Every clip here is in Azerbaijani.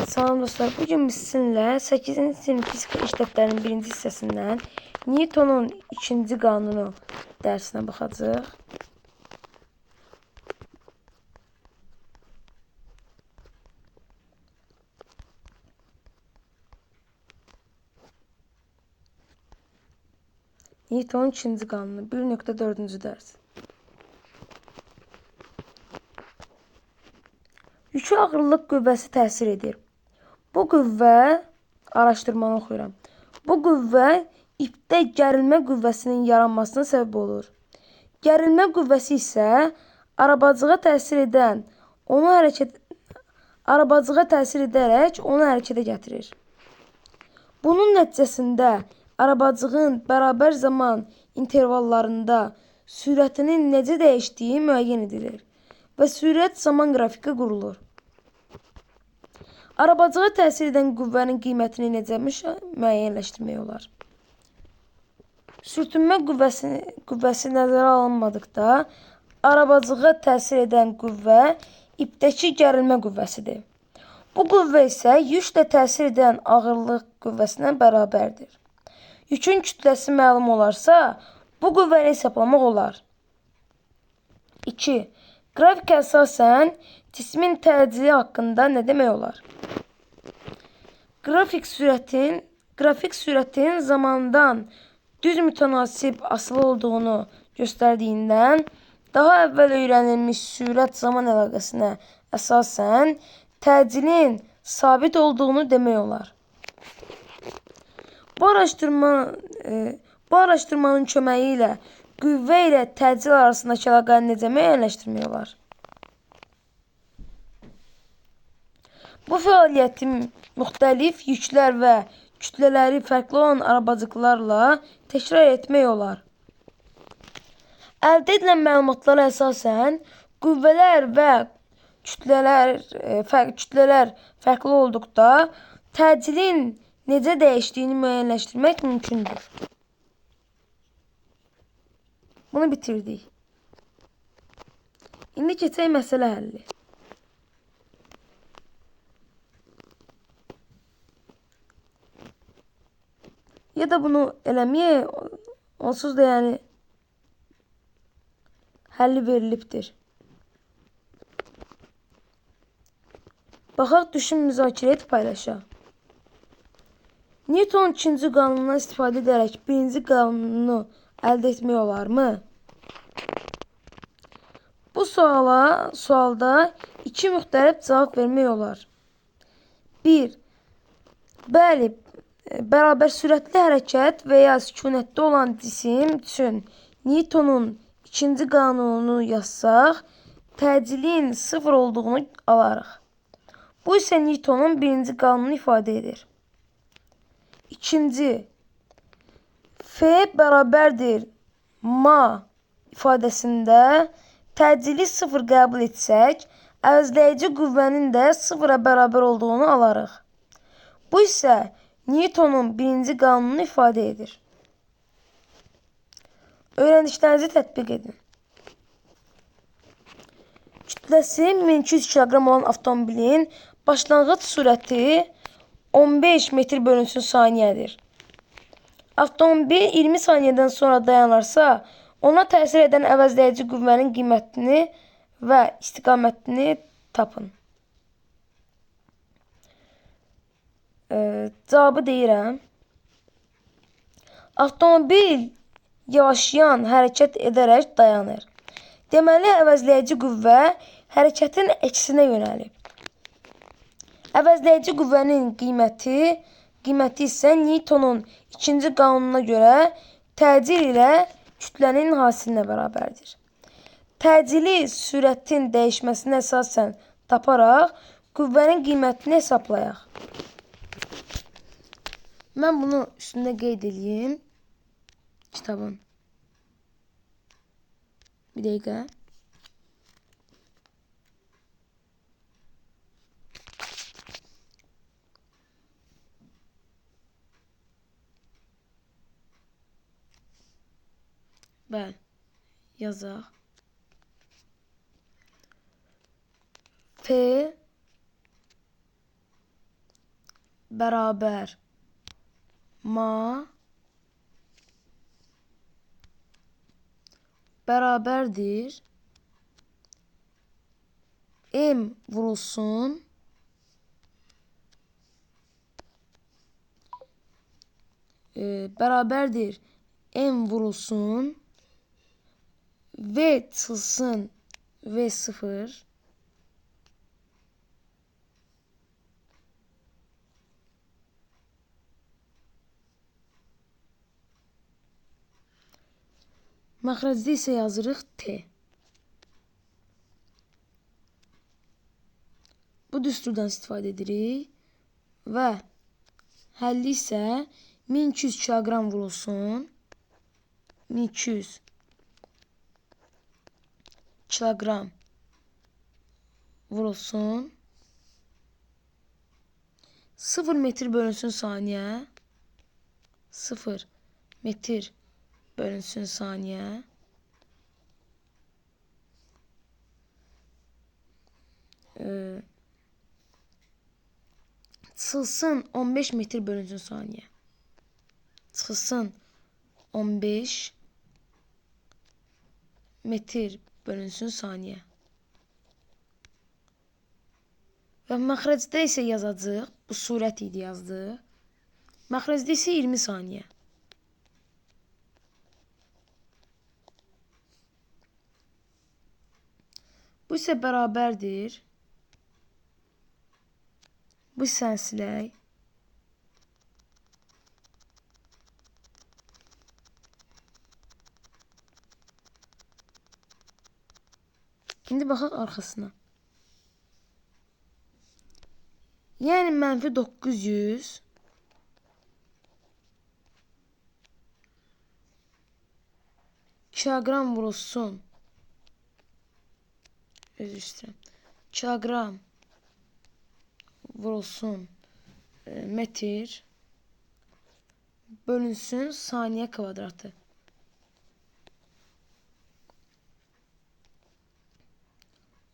Salam dostlar, bugün biz sizinlə 8-ci sinif fizika iş dəftərinin 1-ci hissəsindən Newtonun ikinci qanunu dərsinə baxacağıq. Newtonun ikinci qanunu 1.4-cü dərs. Yükü ağırlıq qüvvəsi təsir edir. Bu qüvvə, araşdırmanı oxuyuram. Bu qüvvə ipdə gərilmə qüvvəsinin yaranmasına səbəb olur. Gərilmə qüvvəsi isə arabacığa təsir edərək onu hərəkətə gətirir. Bunun nəticəsində arabacığın bərabər zaman intervallarında sürətinin necə dəyişdiyi müəyyən edilir və sürət zaman qrafiki qurulur. Arabacığa təsir edən qüvvənin qiymətini necə müəyyənləşdirmək olar? Sürtünmə qüvvəsi nəzərə alınmadıqda, arabacığa təsir edən qüvvə ipdəki gərilmə qüvvəsidir. Bu qüvvə isə yüklə təsir edən ağırlıq qüvvəsinə bərabərdir. Yükün kütləsi məlum olarsa, bu qüvvəni hesablamaq olar. 2. Qrafikə əsasən cismin təcili haqqında nə demək olar? Qrafik sürətin zamandan düz mütənasib asılı olduğunu göstərdiyindən, daha əvvəl öyrənilmiş sürət-zaman əlaqəsinə əsasən təcilin sabit olduğunu demək olar. Bu araşdırmanın köməyi ilə qüvvə ilə təcil arasındakı əlaqəni necə müəyyənləşdirmək olar? Bu fəaliyyətin müxtəlif yüklər və kütlələri fərqli olan arabacıqlarla təkrar etmək olar. Əldə edilən məlumatlara əsasən qüvvələr və kütlələr fərqli olduqda təcilin necə dəyişdiyini müəyyənləşdirmək mümkündür. Bunu bitirdik. İndi keçək məsələ həlli. Ya da bunu eləməyək, onsuz da yəni həlli verilibdir. Baxaq, düşün, müzakirə et, paylaşaq. Newtonun ikinci qanunundan istifadə edərək birinci qanunu əldə etmək olarmı? Bu sualda iki müxtəlif cavab vermək olar. 1. Bəli, bərabər sürətli hərəkət və ya sükunətdə olan cisim üçün Newtonun ikinci qanununu yazsaq, təcilin 0 olduğunu alarıq. Bu isə Newtonun birinci qanununu ifadə edir. 2. F bərabərdir ma ifadəsində təcili 0 qəbul etsək, əvəzləyici qüvvənin də 0-a bərabər olduğunu alarıq. Bu isə Newtonun birinci qanununu ifadə edir. Öyrəndiklərinizi tətbiq edin. Kütləsi 1200 kiloqram olan avtomobilin başlanğıc sürəti 15 metr bölünsün saniyədir. Avtomobil 20 saniyədən sonra dayanarsa, ona təsir edən əvəzləyici qüvvənin qiymətini və istiqamətini tapın. Cavabı deyirəm. Avtomobil yavaşlayan hərəkət edərək dayanır. Deməli, əvəzləyici qüvvə hərəkətin əksinə yönəlib. Əvəzləyici qüvvənin qiyməti isə Newtonun ikinci qanununa görə təcil ilə kütlənin hasilinə bərabərdir. Təcili sürətin dəyişməsinə əsasən taparaq qüvvənin qiymətini hesablayaq. Mən bunu üstündə qeyd edeyim. Kitabın. Bir dəqiqə. Bəli. Yazaq. F bərabər ma bərabərdir m vurulsun bərabərdir m vurulsun v çıxılsın v0 məxrəcdə isə yazırıq t. Bu düsturdan istifadə edirik və həlli isə 1200 kiloqram vurulsun 1200 kiloqram vurulsun 0 metr bölünsün saniyə 0 metr bölünsün saniyə çıxılsın 15 metr bölünsün saniyə çıxılsın 15 metr bölünsün saniyə və məxrəcdə isə yazacaq, bu surət idi yazdıq, məxrəcdə isə 20 saniyə. Bu isə bərabərdir. Bu isə silək. İndi baxaq arxasına. Yəni mənfi 900 kiloqram vurulsun. Özür istəyirəm. Kiloqram vurulsun metr bölünsün saniyə kvadratı.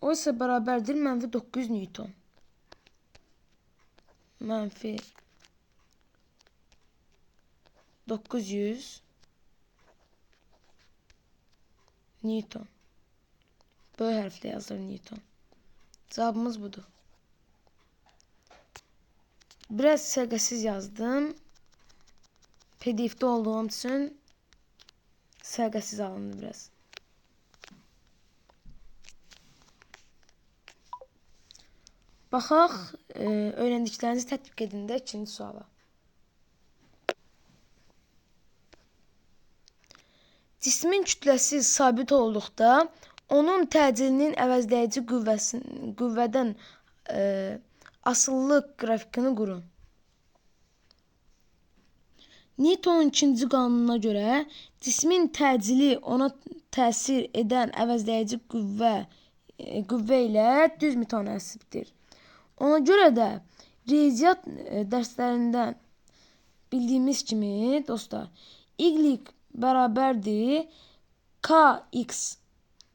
O isə bərabərdir mənfi 900 Newton. Mənfi 900 Newton. Böyük hərflə yazılır Newton. Cavabımız budur. Biraz səliqəsiz yazdım. PDF-də olduğum üçün səliqəsiz alındı biraz. Baxaq, öyrəndiklərinizi tətbiq edin də ikinci suala. Cismin kütləsi sabit olduqda, onun təcilinin əvəzləyici qüvvədən asıllıq qrafikini qurun. Newtonun ikinci qanununa görə, cismin təcili ona təsir edən əvəzləyici qüvvə ilə düz mütənasibdir. Ona görə də riyaziyyat dərslərindən bildiyimiz kimi, dostlar, y bərabərdir kx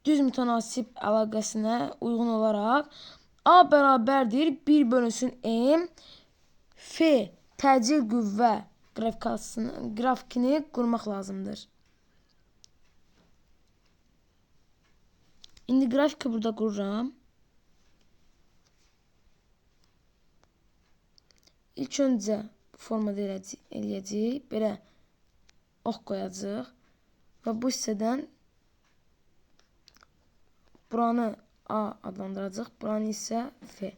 düz mütənasib əlaqəsinə uyğun olaraq a bərabərdir 1 bölünsün m f təcil qüvvə qrafikini qurmaq lazımdır. İndi qrafiki burada qururam. İlk öncə bu formada eləyəcəyik. Belə ox qoyacaq. Və bu hissədən buranı A adlandıracaq. Buranı isə F.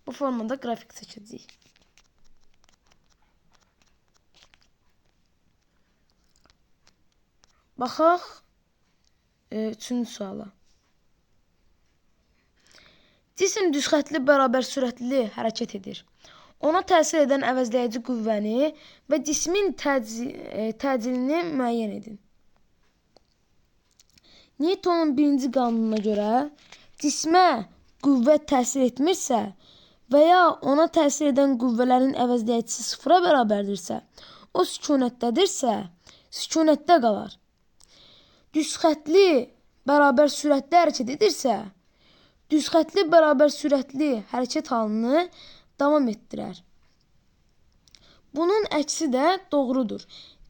Bu formada qrafik çəkəcəyik. Baxaq üçüncü suala. Cisim düzxətli bərabər sürətli hərəkət edir. Ona təsir edən əvəzləyici qüvvəni və cismin təcilini müəyyən edin. Newtonun birinci qanununa görə cismə qüvvə təsir etmirsə və ya ona təsir edən qüvvələrin əvəzləyicisi sıfıra bərabərdirsə, o sükunətdədirsə, sükunətdə qalar. Düzxətli bərabər sürətli hərəkət edirsə, düzxətli bərabər sürətli hərəkət halını davam etdirər. Bunun əksi də doğrudur.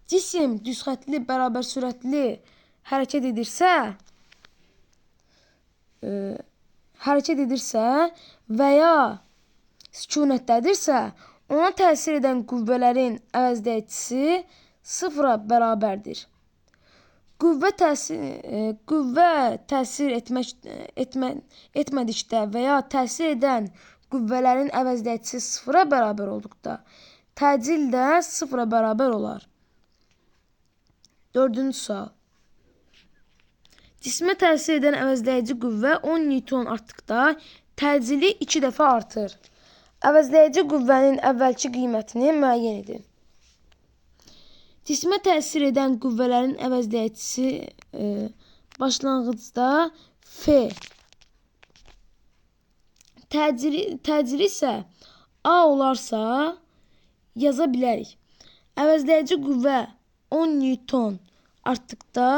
Cisim düzxətli, bərabər sürətli hərəkət edirsə və ya sükunətdədirsə, ona təsir edən qüvvələrin əvəzləyicisi sıfıra bərabərdir. Qüvvə təsir etmədikdə və ya təsir edən qüvvələrin əvəzləyicisi sıfıra bərabər olduqda, təcil də sıfıra bərabər olar. 4-cü sual. Cismə təsir edən əvəzləyici qüvvə 10 Newton artdıqda təcili 2 dəfə artır. Əvəzləyici qüvvənin əvvəlki qiymətini müəyyən edin. Cismə təsir edən qüvvələrin əvəzləyicisi başlanğıcda F. Təcili isə A olarsa yaza bilərik. Əvəzləyici qüvvə 10 Newton artdıqda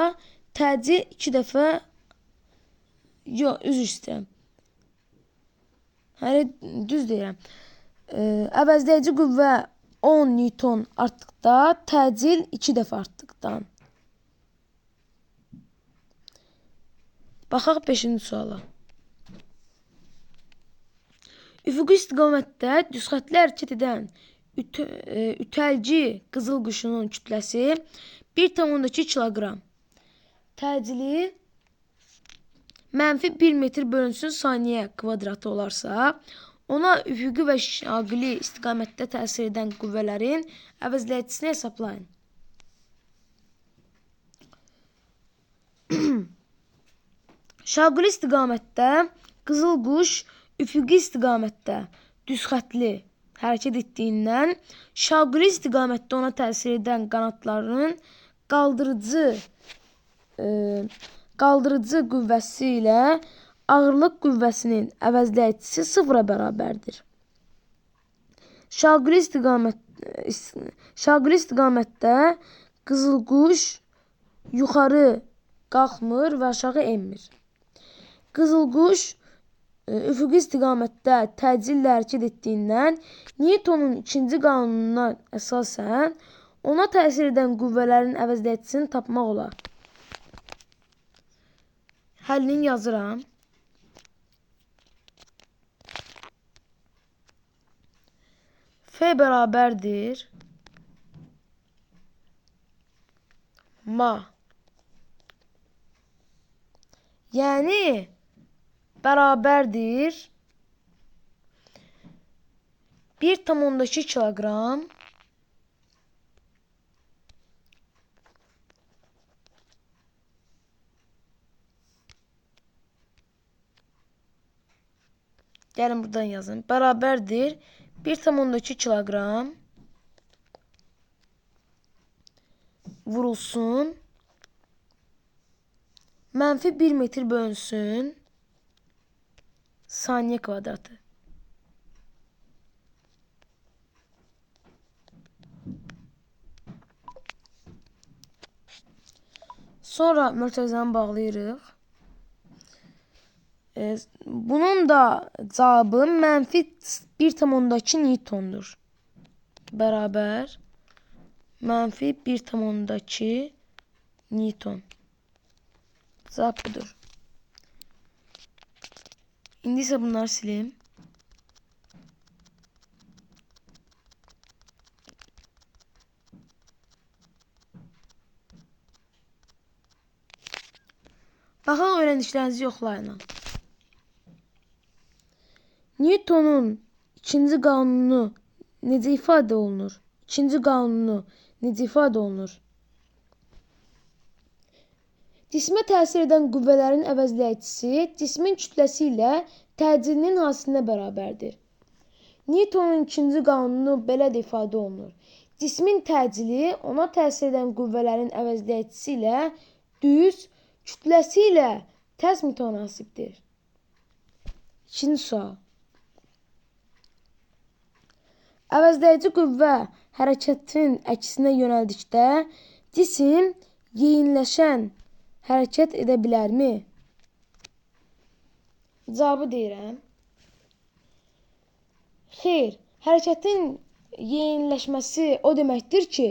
təcil 2 dəfə üzr istəyirəm. Düz deyirəm. Əvəzləyici qüvvə 10 Newton artdıqda təcil 2 dəfə artdıqdan. Baxaq 5-ci suala. Üfüqi istiqamətdə düzxətli hərəkət edən ütəlci qızıl quşunun kütləsi 1,2 kiloqram. Təcili -1 metr bölünsün saniyə kvadratı olarsa, ona üfüqi və şaqili istiqamətdə təsir edən qüvvələrin əvəzləyicisini hesablayın. Şaqili istiqamətdə qızıl quş üfüqi istiqamətdə düzxətli hərəkət etdiyindən, şaqili istiqamətdə ona təsir edən qanatlarının qaldırıcı qüvvəsi ilə ağırlıq qüvvəsinin əvəzləyicisi sıfıra bərabərdir. Şaqili istiqamətdə qızılquş yuxarı qalxmır və aşağı enmir. Qızılquş üfüqi istiqamətdə təcillə hərəkət etdiyindən Newtonun ikinci qanununa əsasən ona təsir edən qüvvələrin əvəzləyicisini tapmaq olar. Həllini yazıram. F bərabərdir ma. Yəni bərabərdir 1,2 kiloqram gəlin buradan yazın. Bərabərdir 1,2 kiloqram vurulsun -1 metr bölünsün saniyə kvadratı. Sonra mötərizəni bağlayırıq. Bunun da cavabı -1,2 Newtondur. Bərabər -1,2 Newton. Cavab budur. İndi isə bunları silim. Baxaq öyrəndiklərinizi yoxlayın. Newtonun ikinci qanunu necə ifadə olunur? Cismə təsir edən qüvvələrin əvəzləyicisi cismin kütləsi ilə təcilinin hasilinə bərabərdir. Newtonun ikinci qanunu belə də ifadə olunur. Cismin təcili ona təsir edən qüvvələrin əvəzləyicisi ilə düz, kütləsi ilə tərs mütənasibdir. 2-ci sual. Əvəzləyici qüvvə hərəkətin əksinə yönəldikdə cisim yeyinləşən hərəkət edə bilərmi? Cavabı deyirəm. Xeyr, hərəkətin yeniləşməsi o deməkdir ki,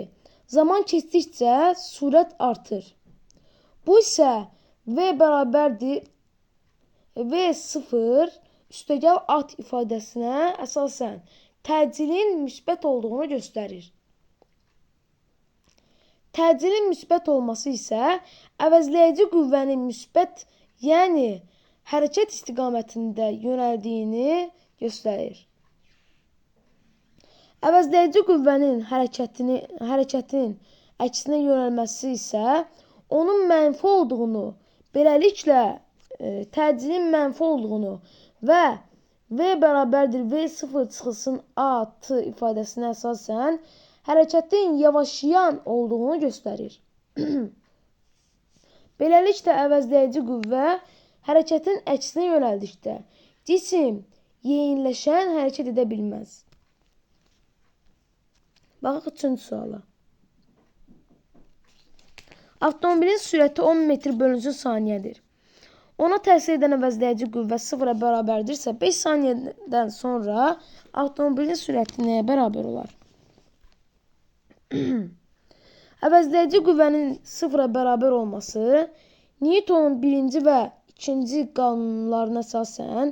zaman keçdikcə sürət artır. Bu isə V bərabərdir V0 üstəgəl at ifadəsinə əsasən təcilin müsbət olduğunu göstərir. Təcilin müsbət olması isə əvəzləyici qüvvənin müsbət, yəni hərəkət istiqamətində yönəldiyini göstərir. Əvəzləyici qüvvənin hərəkətin əksinə yönəlməsi isə onun mənfi olduğunu, beləliklə təcilin mənfi olduğunu və V bərabərdir V0 çıxılsın A-T ifadəsinə əsasən hərəkətin yavaşlayan olduğunu göstərir. Beləliklə, əvəzləyici qüvvə hərəkətin əksinə yönəldikdə cisim yeniləşən hərəkət edə bilməz. Baxaq 3-cü suala. Avtomobilin sürəti 10 metr bölünsün saniyədir. Ona təsir edən əvəzləyici qüvvə 0-a bərabərdirsə, 5 saniyədən sonra avtomobilin sürəti nəyə bərabər olar? Əvəzləyici qüvvənin 0-a bərabər olması Newtonun birinci və ikinci qanunlarına əsasən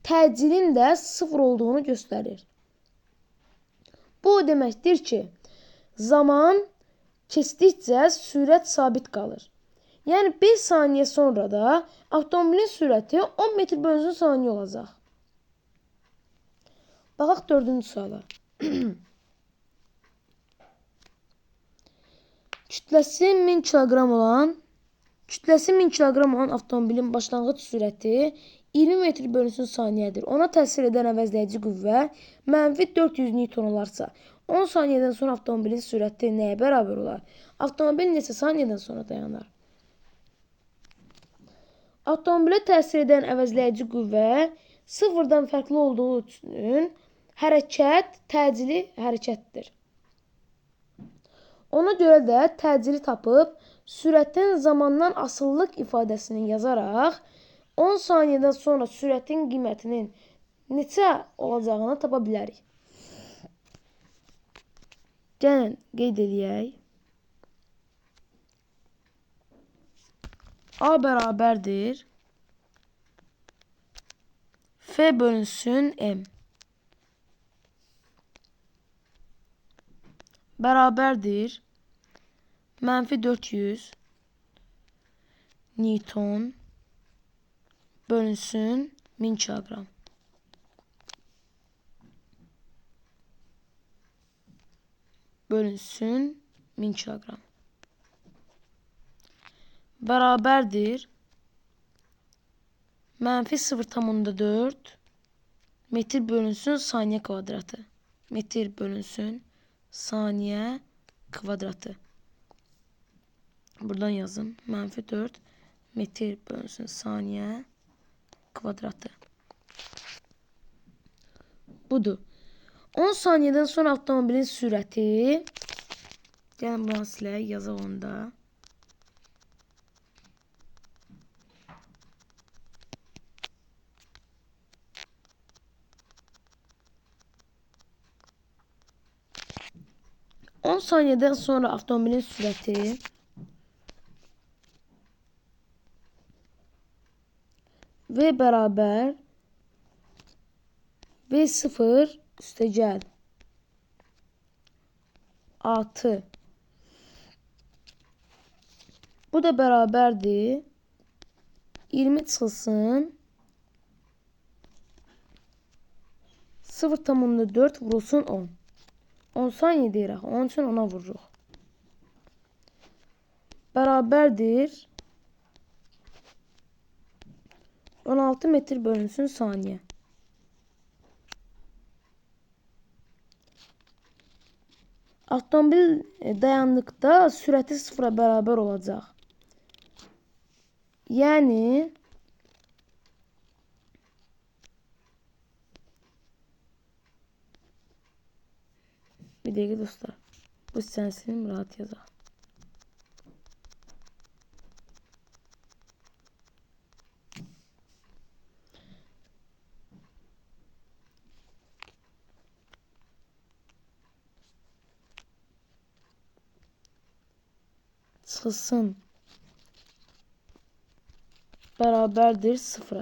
təcilin də 0 olduğunu göstərir. Bu o deməkdir ki, zaman keçdikcə sürət sabit qalır. Yəni 5 saniyə sonra da avtomobilin sürəti 10 metr bölünsün saniyə olacaq. Baxaq 4-cü suala. Kütləsi 1000 kiloqram olan avtomobilin başlanğıc sürəti 20 metr bölünsün saniyədir. Ona təsir edən əvəzləyici qüvvə mənfi 400 Newton olarsa, 10 saniyədən sonra avtomobilin sürəti nəyə bərabər olar? Avtomobil neçə saniyədən sonra dayanar? Avtomobilə təsir edən əvəzləyici qüvvə 0-dan fərqli olduğu üçün hərəkət təcili hərəkətdir. Ona görə də təcili tapıb sürətin zamandan asılılıq ifadəsini yazaraq 10 saniyədən sonra sürətin qiymətinin neçə olacağını tapa bilərik. Gəlin qeyd edək. A bərabərdir F bölünsün M bərabərdir mənfi 400 Newton bölünsün 1000 kiloqram. Bölünsün 1000 kiloqram. Bərabərdir mənfi 0,4 metr bölünsün saniyə kvadratı. Metr bölünsün saniyə kvadratı. Buradan yazım. Mənfi 4 metr bölünsün saniyə kvadratı. Budur. 10 saniyədən sonra avtomobilin sürəti, gəlin bunu silək, yazaq onda. On saniyədən sonra avtomobilin sürəti V bərabər V0 üstəgəl A-T. Bu da bərabərdir 20 çıxılsın 0,4 vurulsun 10. 10 saniyə deyirək, onun üçün ona vururuq. Bərabərdir 16 metr bölünsün saniyə. Avtomobil dayandıqda sürəti 0-a bərabər olacaq. Yəni bir dəqiqə dostlar. Bu hissəni silim, rahat yazaq. çıxılsın bərabərdir 0-a.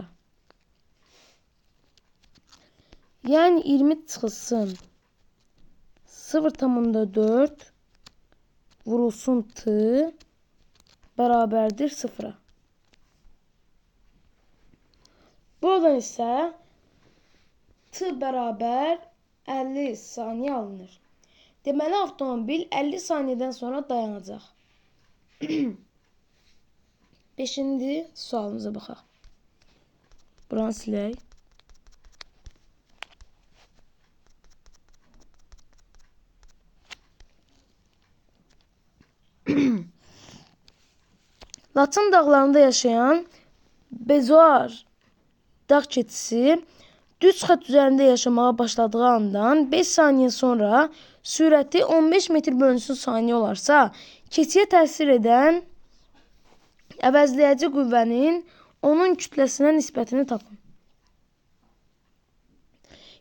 Yəni 20 çıxılsın 0,4 vurulsun t bərabərdir 0-a. Buradan isə t bərabər 50 saniyə alınır. Deməli, avtomobil 50 saniyədən sonra dayanacaq. 5-ci sualımıza baxaq. Buranı silək. Laçın dağlarında yaşayan Bezoar dağ keçisi düz xətt üzərində yaşamağa başladığı andan 5 saniyə sonra sürəti 15 metr bölünsün saniyə olarsa, keçiyə təsir edən əvəzləyici qüvvənin onun kütləsinə nisbətini tapın.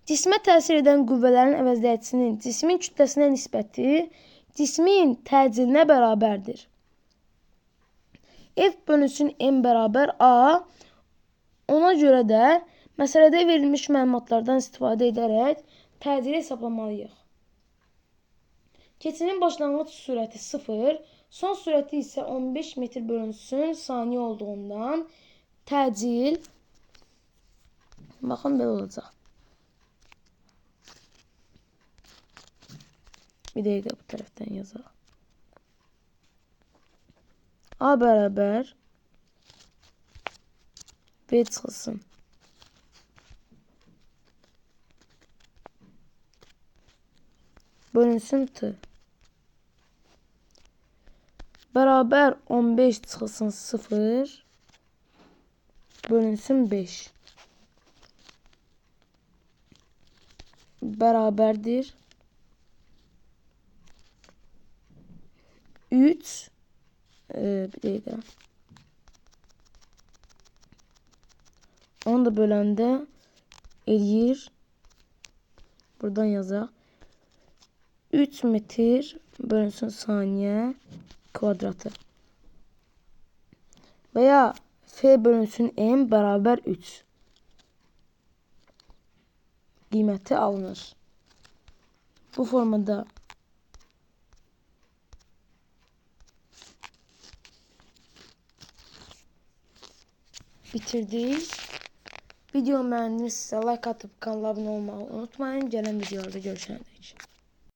Cismə təsir edən qüvvələrin əvəzləyicisinin cismin kütləsinə nisbəti cismin təcilinə bərabərdir. F bölünsün M bərabər A. Ona görə də məsələdə verilmiş məlumatlardan istifadə edərək təcili hesablamalıyıq. Keçinin başlanğıc sürəti 0, son sürəti isə 15 metr bölünsün saniyə olduğundan təcil baxın belə olacaq. Bir dəqiqə bu tərəfdən yazaq. A bərabər B çıxılsın bölünsün t bərabər 15 çıxılsın 0 bölünsün 5 bərabərdir 3 bir dəqiqə. Onu da böləndə eləyir. Buradan yazaq. 3 metr bölünsün saniyə kvadratı. Və ya F bölünsün M bərabər 3. Qiyməti alınır. Bu formada bitirdik. Video bəyəndinizsə like atıb kanala abunə olmağı unutmayın. Gələn videolarda görüşənədək.